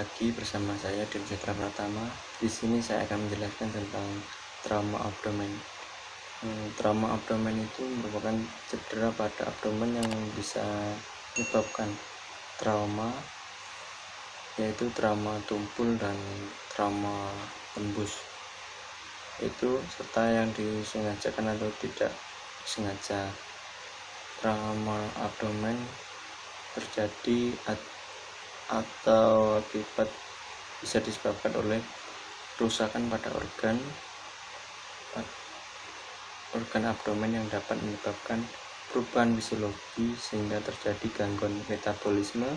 lagi bersama saya Dirjatra Pratama. Di sini saya akan menjelaskan tentang trauma abdomen. Trauma abdomen itu merupakan cedera pada abdomen yang bisa menyebabkan trauma, yaitu trauma tumpul dan trauma tembus. Itu serta yang disengajakan atau tidak disengaja. Trauma abdomen terjadi atau akibat bisa disebabkan oleh kerusakan pada organ abdomen yang dapat menyebabkan perubahan fisiologi sehingga terjadi gangguan metabolisme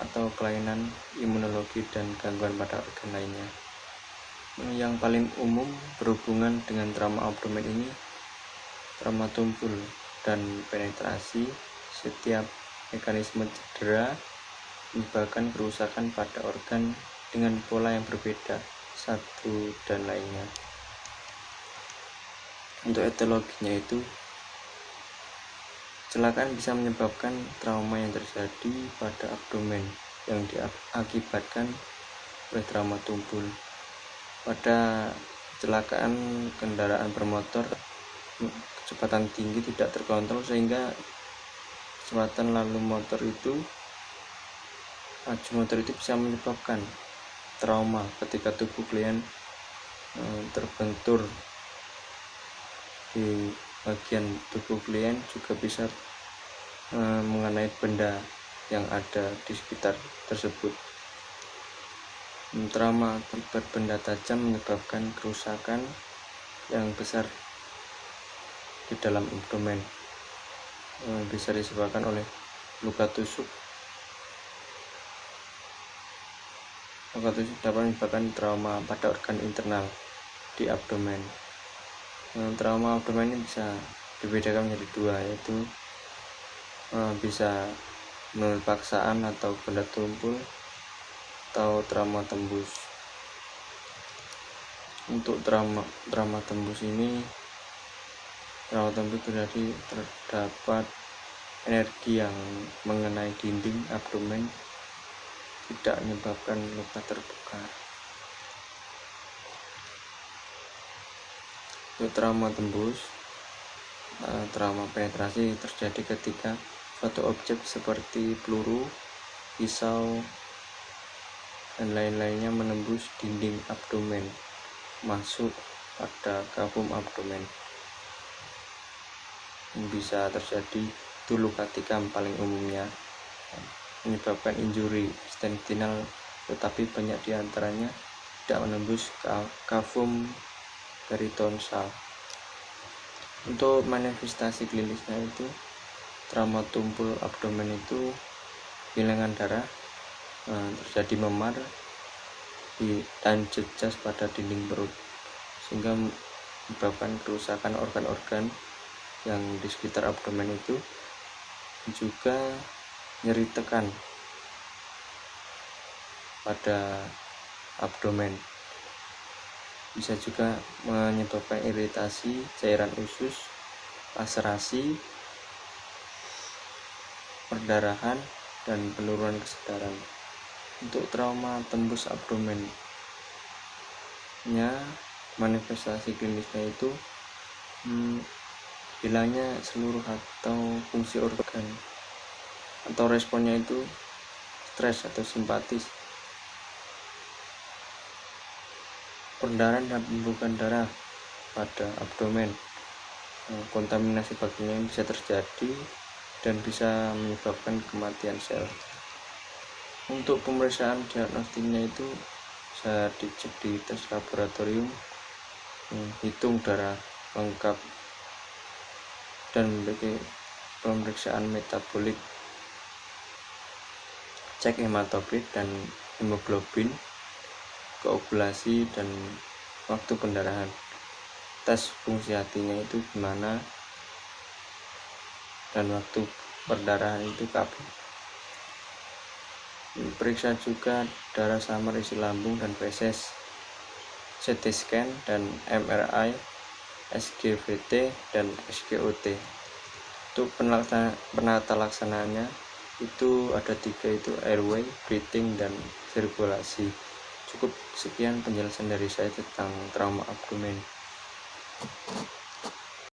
atau kelainan imunologi dan gangguan pada organ lainnya. Yang paling umum berhubungan dengan trauma abdomen ini trauma tumpul dan penetrasi. Setiap mekanisme cedera menyebabkan kerusakan pada organ dengan pola yang berbeda satu dan lainnya. Untuk etiologinya itu, kecelakaan bisa menyebabkan trauma yang terjadi pada abdomen yang diakibatkan oleh trauma tumpul. Pada kecelakaan kendaraan bermotor, kecepatan tinggi tidak terkontrol sehingga kecepatan laju motor itu bisa menyebabkan trauma ketika tubuh klien terbentur di bagian tubuh klien, juga bisa mengenai benda yang ada di sekitar tersebut. Trauma akibat benda tajam menyebabkan kerusakan yang besar di dalam abdomen, bisa disebabkan oleh luka tusuk. Luka tusuk dapat menyebabkan trauma pada organ internal di abdomen. Trauma abdomen ini bisa dibedakan menjadi dua, yaitu bisa menurut paksaan atau benda tumpul atau trauma tembus. Untuk trauma tembus ini, trauma tembus berarti terdapat energi yang mengenai dinding abdomen, tidak menyebabkan luka terbuka. Untuk trauma tembus, trauma penetrasi terjadi ketika suatu objek seperti peluru, pisau, dan lain-lainnya menembus dinding abdomen masuk pada kavum abdomen. Bisa terjadi itu luka tikam paling umumnya, menyebabkan injuri intestinal, tetapi banyak diantaranya tidak menembus kavum peritonsal. Untuk manifestasi klinisnya itu, trauma tumpul abdomen itu kehilangan darah, terjadi memar dan jejas pada dinding perut, sehingga menyebabkan kerusakan organ-organ yang di sekitar abdomen itu. Juga nyeri tekan pada abdomen, bisa juga menyebabkan iritasi cairan usus, laserasi, perdarahan, dan penurunan kesadaran. Untuk trauma tembus abdomennya, manifestasi klinisnya itu hilangnya seluruh atau fungsi organ, atau responnya itu stres atau simpatis, perdarahan dan pembukaan darah pada abdomen. Kontaminasi bakteri bisa terjadi dan bisa menyebabkan kematian sel. Untuk pemeriksaan diagnostiknya itu bisa dicek di tes laboratorium, hitung darah lengkap, dan memiliki pemeriksaan metabolik, cek hematokrit dan hemoglobin, koagulasi, dan waktu pendarahan. Tes fungsi hatinya itu gimana, dan waktu perdarahan itu kapan. Periksa juga darah samar isi lambung dan feses, CT scan dan MRI, SGVT dan SGOT. Untuk penata laksanaannya, Itu ada 3, itu airway, breathing, dan sirkulasi. Cukup sekian penjelasan dari saya tentang trauma abdomen.